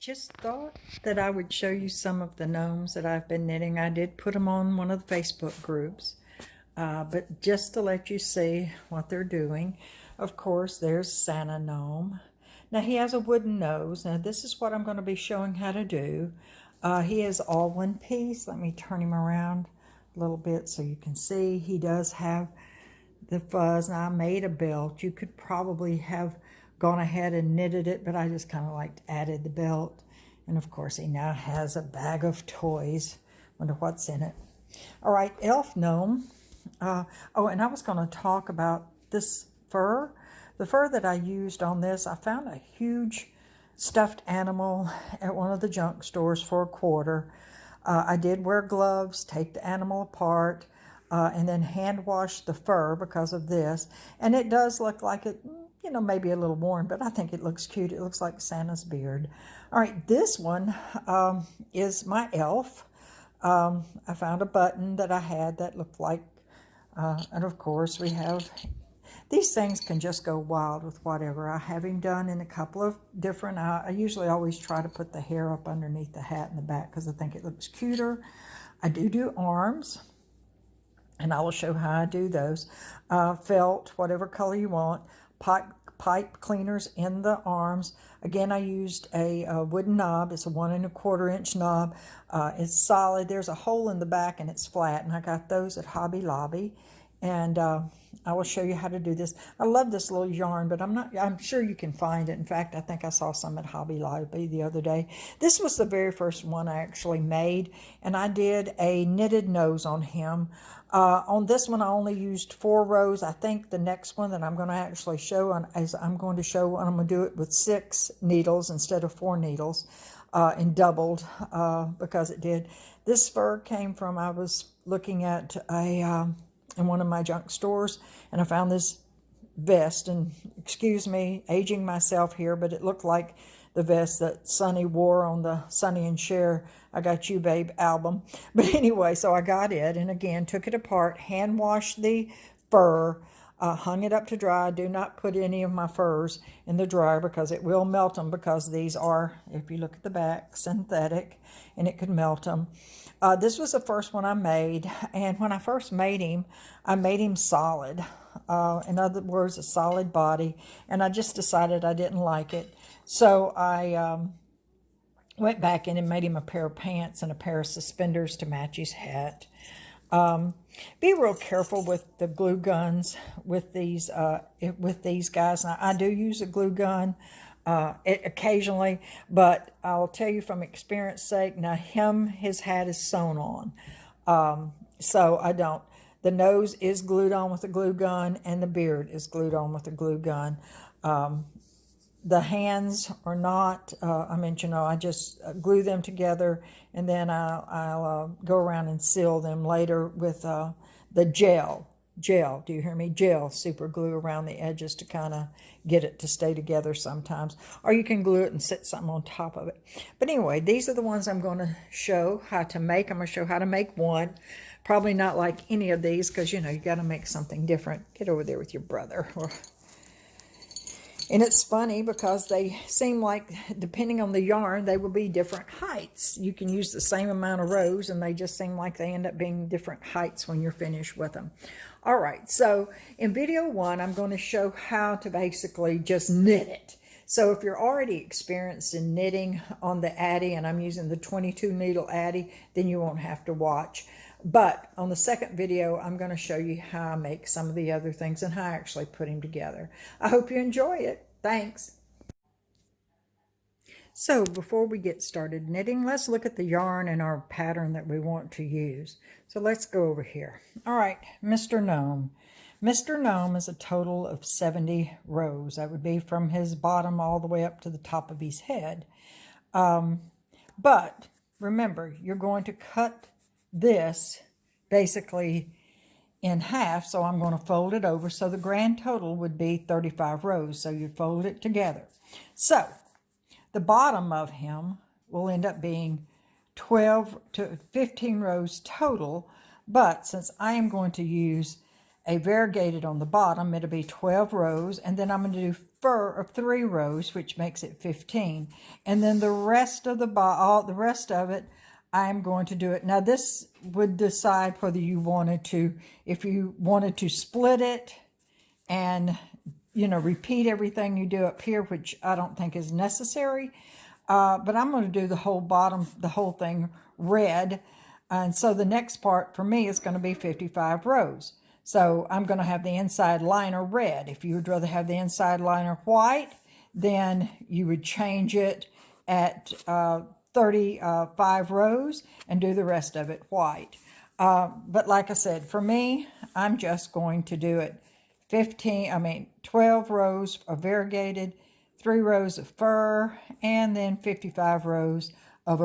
Just thought that I would show you some of the gnomes that I've been knitting. I did put them on one of the Facebook groups, but just to let you see what they're doing. Of course, there's Santa Gnome. Now he has a wooden nose. Now this is what I'm going to be showing how to do. He is all one piece. Let me turn him around a little bit so you can see. He does have the fuzz. Now I made a belt. You could probably have gone ahead and knitted it, but I just kind of like added the belt. And of course he now has a bag of toys. Wonder what's in it. All right, elf gnome. Oh, and I was going to talk about this fur. The fur that I used on this, I found a huge stuffed animal at one of the junk stores for $1. I did wear gloves, take the animal apart, and then hand wash the fur because of this. And it does look like it, you know, maybe a little worn, but I think it looks cute. It looks like Santa's beard. All right, this one is my elf. I found a button that I had that looked like, and of course we have, these things can just go wild with whatever. I have him done in a couple of different, I usually always try to put the hair up underneath the hat in the back because I think it looks cuter. I do arms, and I will show how I do those. Felt, whatever color you want. Pipe cleaners in the arms. Again, I used a wooden knob. It's a 1 1/4 inch knob. It's solid. There's a hole in the back and it's flat, and I got those at Hobby Lobby. And I will show you how to do this. I love this little yarn, but I'm sure you can find it. In fact, I think I saw some at Hobby Lobby the other day. This was the very first one I actually made, and I did a knitted nose on him. On this one, I only used 4 rows. I think the next one that I'm going to actually show I'm going to do it with 6 needles instead of 4 needles, and doubled because it did. This fur came from, I was looking at in one of my junk stores, and I found this vest, and excuse me, aging myself here, but it looked like the vest that Sonny wore on the Sonny and Cher I Got You Babe album. But anyway, so I got it, and again, took it apart, hand washed the fur, hung it up to dry. Do not put any of my furs in the dryer because it will melt them, because these are, if you look at the back, synthetic, and it could melt them. This was the first one I made, and when I first made him, I made him solid. In other words, a solid body, and I just decided I didn't like it. So I went back in and made him a pair of pants and a pair of suspenders to match his hat. Be real careful with the glue guns with these guys. Now, I do use a glue gun occasionally, but I'll tell you from experience sake, now his hat is sewn on. So I don't. The nose is glued on with a glue gun, and the beard is glued on with a glue gun. The hands are not, I just glue them together, and then I'll go around and seal them later with the gel, do you hear me? Gel, super glue around the edges to kind of get it to stay together sometimes. Or you can glue it and set something on top of it. But anyway, these are the ones I'm going to show how to make. I'm going to show how to make one. Probably not like any of these because, you know, you got to make something different. Get over there with your brother. And it's funny because they seem like, depending on the yarn, they will be different heights. You can use the same amount of rows, and they just seem like they end up being different heights when you're finished with them. All right, so in video 1, I'm going to show how to basically just knit it. So if you're already experienced in knitting on the Addi, and I'm using the 22 needle Addi, then you won't have to watch. But on the second video, I'm going to show you how I make some of the other things and how I actually put them together. I hope you enjoy it. Thanks. So before we get started knitting, let's look at the yarn and our pattern that we want to use. So let's go over here. All right, Mr. Gnome. Mr. Gnome is a total of 70 rows. That would be from his bottom all the way up to the top of his head. But remember, you're going to cut this basically in half, so I'm going to fold it over, so the grand total would be 35 rows. So you fold it together. So the bottom of him will end up being 12 to 15 rows total, but since I am going to use a variegated on the bottom. It'll be 12 rows, and then I'm going to do fur of 3 rows, which makes it 15. And then the rest of the rest of it, I'm going to do it. Now this would decide whether you wanted to, if you wanted to split it and, you know, repeat everything you do up here, which I don't think is necessary. But I'm going to do the whole bottom, the whole thing red. And so the next part for me is going to be 55 rows. So I'm going to have the inside liner red. If you would rather have the inside liner white, then you would change it at 35 rows and do the rest of it white. But like I said, for me, I'm just going to do it 12 rows of variegated, 3 rows of fur, and then 55 rows of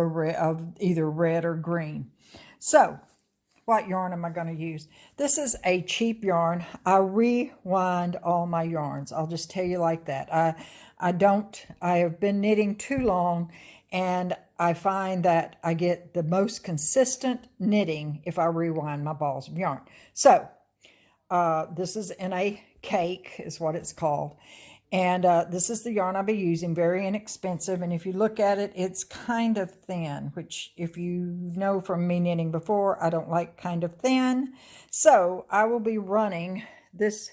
either red or green. So what yarn am I going to use? This is a cheap yarn. I rewind all my yarns. I'll just tell you like that. I have been knitting too long, and I find that I get the most consistent knitting if I rewind my balls of yarn. So this is in a cake is what it's called. And this is the yarn I'll be using, very inexpensive. And if you look at it, it's kind of thin, which if you know from me knitting before, I don't like kind of thin. So I will be running this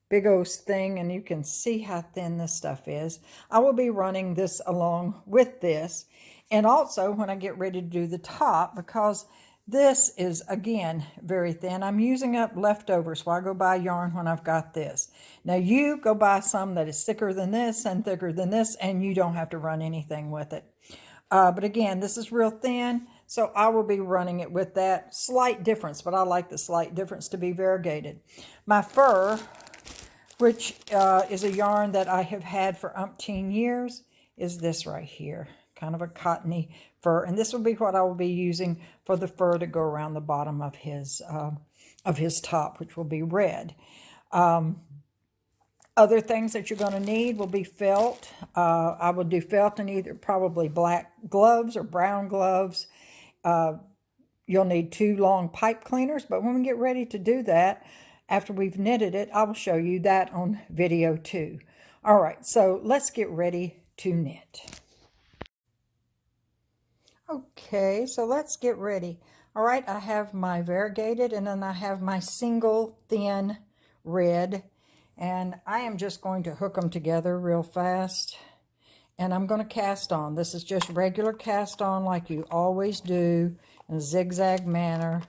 big old thing, and you can see how thin this stuff is. I will be running this along with this. And also when I get ready to do the top, because this is, again, very thin. I'm using up leftovers, so I go buy yarn when I've got this. Now, you go buy some that is thicker than this and thicker than this, and you don't have to run anything with it. But again, this is real thin, so I will be running it with that. Slight difference, but I like the slight difference to be variegated. My fur, which is a yarn that I have had for umpteen years, is this right here. Kind of a cottony fur, and this will be what I will be using for the fur to go around the bottom of his top, which will be red. Other things that you're going to need will be felt. I will do felt in either probably black gloves or brown gloves. You'll need 2 long pipe cleaners, but when we get ready to do that, after we've knitted it, I will show you that on video too. All right, so let's get ready to knit. Okay, so let's get ready. All right, I have my variegated, and then I have my single thin red, and I am just going to hook them together real fast, and I'm going to cast on. This is just regular cast on like you always do, in a zigzag manner,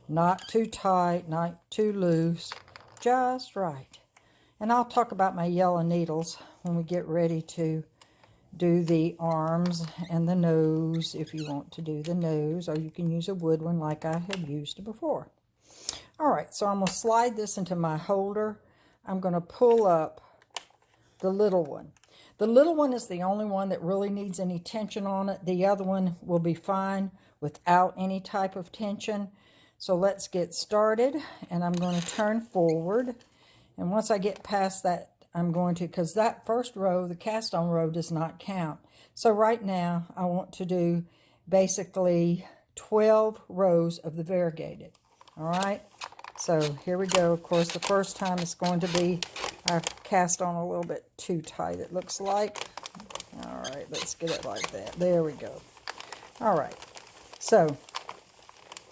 not too tight, not too loose, just right. And I'll talk about my yellow needles when we get ready to do the arms and the nose, if you want to do the nose, or you can use a wood one like I have used before. All right, so I'm going to slide this into my holder. I'm going to pull up the little one. The little one is the only one that really needs any tension on it. The other one will be fine without any type of tension. So let's get started, and I'm going to turn forward. And once I get past that, I'm going to, because that first row, the cast on row, does not count. So right now, I want to do basically 12 rows of the variegated. All right, so here we go. Of course, the first time it's going to be, I've cast on a little bit too tight, it looks like. All right, let's get it like that. There we go. All right, so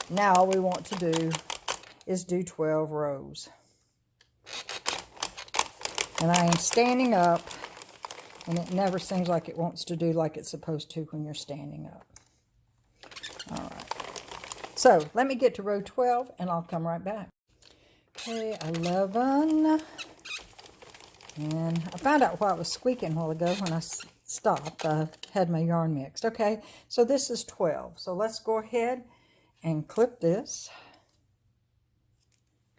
now all we want to do is do 12 rows. And I am standing up, and it never seems like it wants to do like it's supposed to when you're standing up. All right. So let me get to row 12, and I'll come right back. Okay, 11. And I found out why it was squeaking a while ago when I stopped. I had my yarn mixed. Okay, so this is 12. So let's go ahead and clip this.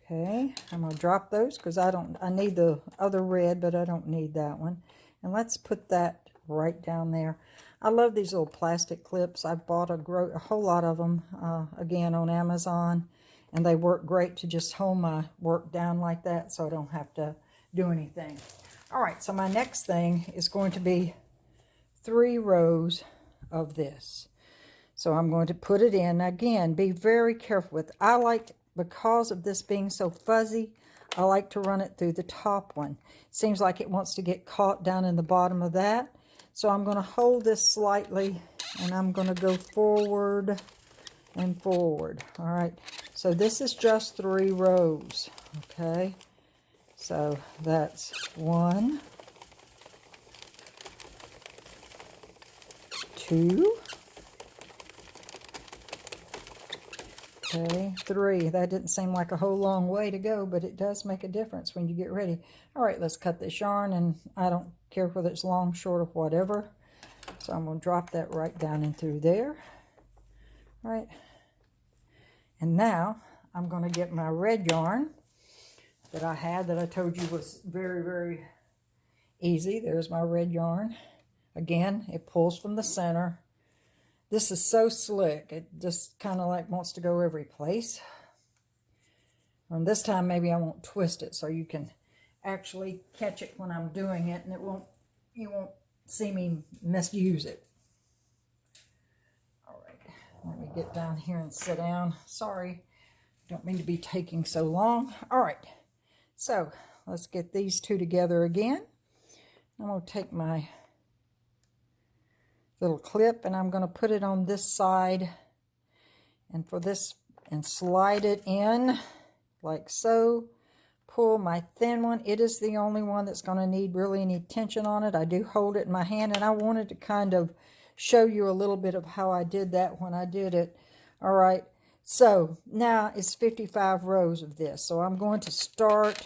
Okay, I'm going to drop those because I need the other red, but I don't need that one. And let's put that right down there. I love these little plastic clips. I bought a whole lot of them, again, on Amazon. And they work great to just hold my work down like that so I don't have to do anything. All right, so my next thing is going to be 3 rows of this. So I'm going to put it in. Again, be very careful with, because of this being so fuzzy, I like to run it through the top one. Seems like it wants to get caught down in the bottom of that. So I'm going to hold this slightly, and I'm going to go forward and forward. All right, so this is just 3 rows. Okay, so that's 1, 2, okay, 3. That didn't seem like a whole long way to go, but it does make a difference when you get ready. All right, let's cut this yarn, and I don't care whether it's long, short, or whatever. So I'm going to drop that right down in through there. All right, and now I'm going to get my red yarn that I had that I told you was very, very easy. There's my red yarn. Again, it pulls from the center. This is so slick. It just kind of like wants to go every place. And this time maybe I won't twist it so you can actually catch it when I'm doing it, and you won't see me misuse it. All right, let me get down here and sit down. Sorry, don't mean to be taking so long. All right, so let's get these two together again. I'm going to take my little clip, and I'm going to put it on this side, and for this, and slide it in like so. Pull my thin one. It is the only one that's going to need really any tension on it. I do hold it in my hand, and I wanted to kind of show you a little bit of how I did that when I did it. All right, so now it's 55 rows of this, so I'm going to start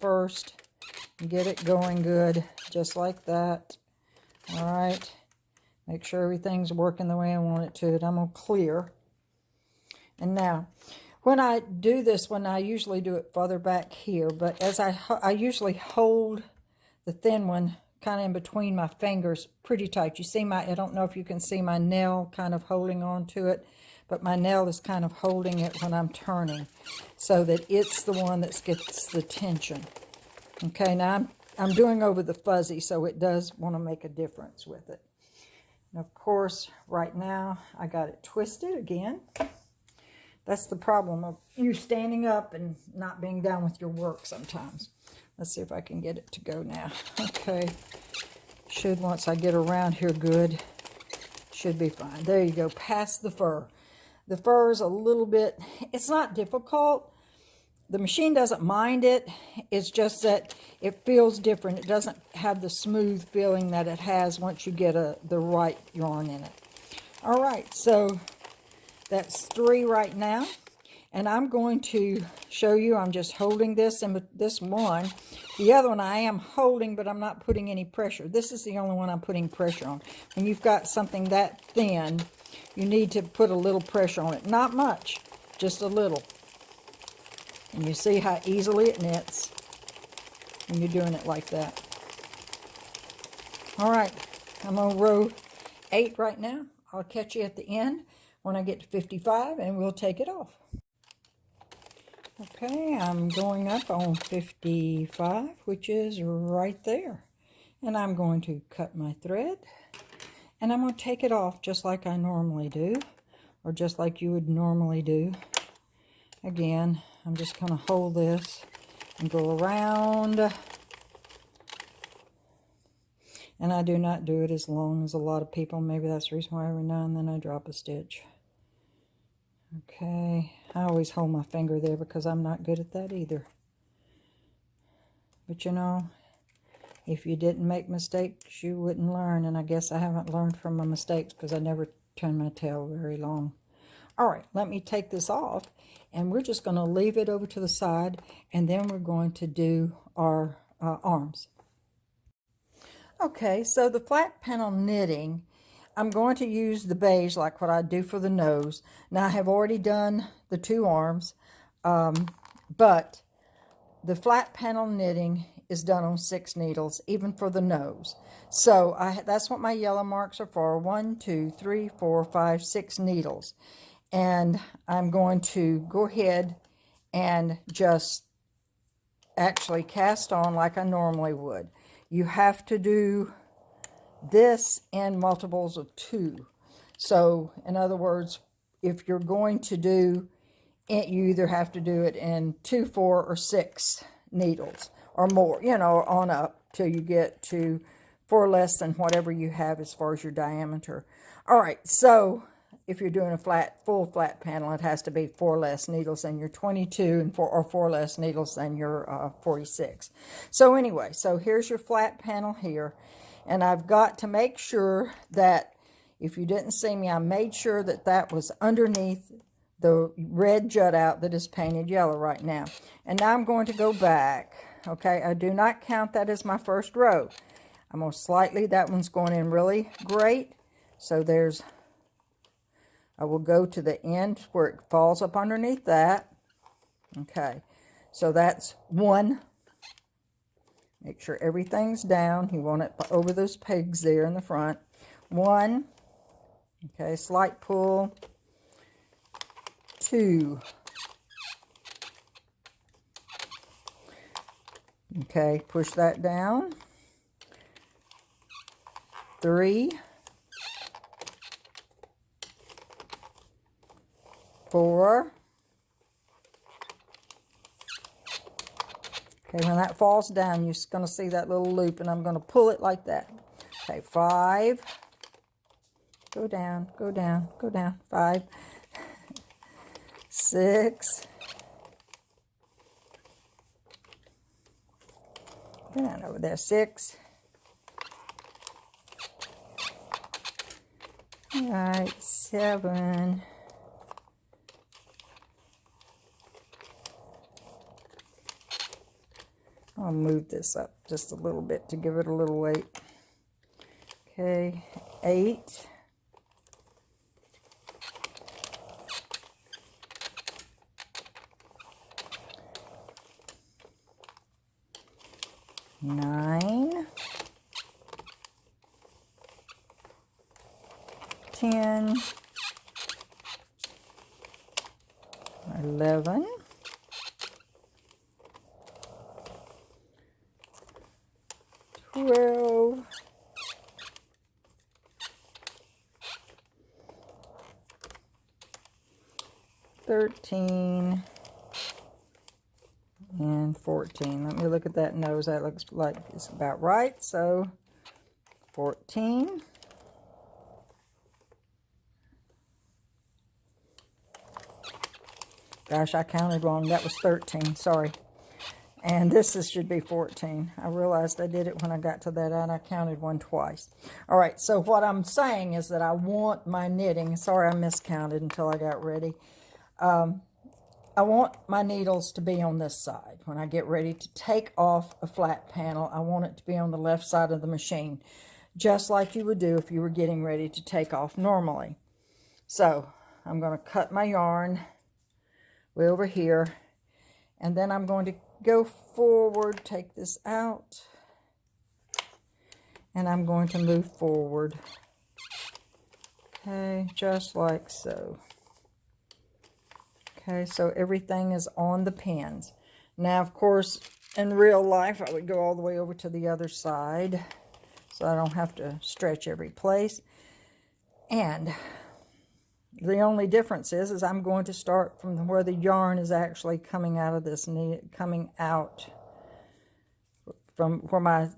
first and get it going good, just like that. All right, make sure everything's working the way I want it to. I'm going to clear. And now, when I do this one, I usually do it further back here, but as I usually hold the thin one kind of in between my fingers pretty tight. You see I don't know if you can see my nail kind of holding on to it, but my nail is kind of holding it when I'm turning so that it's the one that gets the tension. Okay, now I'm doing over the fuzzy, so it does want to make a difference with it. And of course, right now, I got it twisted again. That's the problem of you standing up and not being done with your work sometimes. Let's see if I can get it to go now. Okay. Should, once I get around here good, should be fine. There you go, past the fur. The fur is a little bit, it's not difficult. The machine doesn't mind it. It's just that it feels different. It doesn't have the smooth feeling that it has once you get the right yarn in it. All right, so that's 3 right now, and I'm going to show you, I'm just holding this and this one. The other one I am holding, but I'm not putting any pressure. This is the only one I'm putting pressure on. When you've got something that thin, you need to put a little pressure on it. Not much, just a little. And you see how easily it knits when you're doing it like that. All right, I'm on row 8 right now. I'll catch you at the end when I get to 55, and we'll take it off. Okay, I'm going up on 55, which is right there. And I'm going to cut my thread, and I'm going to take it off just like I normally do, or just like you would normally do. Again, I'm just going to hold this and go around. And I do not do it as long as a lot of people. Maybe that's the reason why every now and then I drop a stitch. Okay, I always hold my finger there because I'm not good at that either. But you know, if you didn't make mistakes, you wouldn't learn. And I guess I haven't learned from my mistakes because I never turn my tail very long. All right, let me take this off, and we're just going to leave it over to the side, and then we're going to do our arms. Okay, so the flat panel knitting, I'm going to use the beige like what I do for the nose. Now I have already done the 2 arms, but the flat panel knitting is done on 6 needles, even for the nose. So that's what my yellow marks are for. 1, 2, 3, 4, 5, 6 needles. And I'm going to go ahead and just actually cast on like I normally would. You have to do this in multiples of 2. So, in other words, if you're going to do it, you either have to do it in 2, 4, or 6 needles or more, you know, on up till you get to 4 less than whatever you have as far as your diameter. All right, so if you're doing a full flat panel, it has to be 4 less needles than your 22 and 4 less needles than your 46. So anyway, so here's your flat panel here. And I've got to make sure that, if you didn't see me, I made sure that that was underneath the red jut out that is painted yellow right now. And now I'm going to go back. Okay, I do not count that as my first row. I'm going to slightly, that one's going in really great. So there's, I will go to the end where it falls up underneath that. Okay, so that's 1. Make sure everything's down. You want it over those pegs there in the front. 1. Okay, slight pull. 2. Okay, push that down. 3. 4. Okay, when that falls down, you're just going to see that little loop, and I'm going to pull it like that. Okay, 5. Go down, go down, go down. 5. 6. Go down over there. 6. All right, 7. I'll move this up just a little bit to give it a little weight. Okay, 8. 9. 10. 11. 12. 13. And 14. Let me look at that nose. That looks like it's about right. So 14. Gosh, I counted wrong. That was 13. Sorry. And should be 14. I realized I did it when I got to that and I counted one twice. All right, so what I'm saying is that I want my knitting. Sorry, I miscounted until I got ready. I want my needles to be on this side. When I get ready to take off a flat panel, I want it to be on the left side of the machine, just like you would do if you were getting ready to take off normally. So I'm going to cut my yarn way over here, and then I'm going to go forward, take this out, and I'm going to move forward. Okay, just like so. Okay, so everything is on the pins. Now, of course, in real life, I would go all the way over to the other side so I don't have to stretch every place. And the only difference is I'm going to start from where the yarn is actually coming out of this, coming out from where my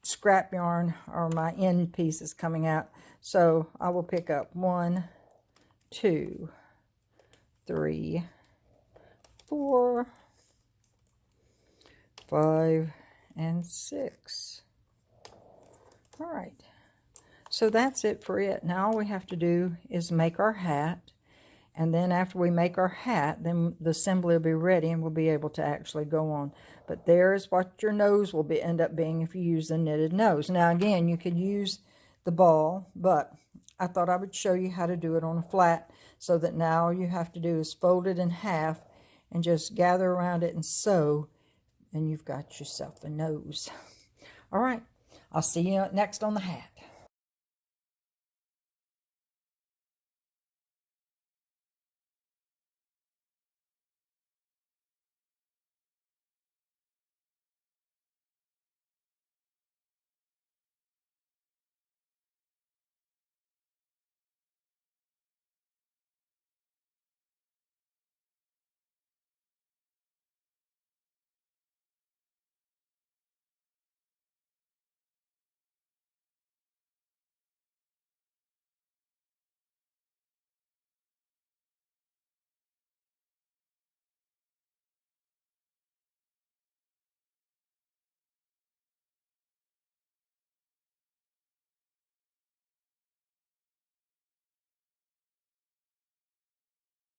scrap yarn or my end piece is coming out. So I will pick up 1, 2, 3, 4, 5, and 6. All right. So that's it for it. Now all we have to do is make our hat. And then after we make our hat, then the assembly will be ready and we'll be able to actually go on. But there's what your nose will end up being if you use the knitted nose. Now again, you could use the ball, but I thought I would show you how to do it on a flat, so that now all you have to do is fold it in half and just gather around it and sew, and you've got yourself a nose. All right, I'll see you next on the hat.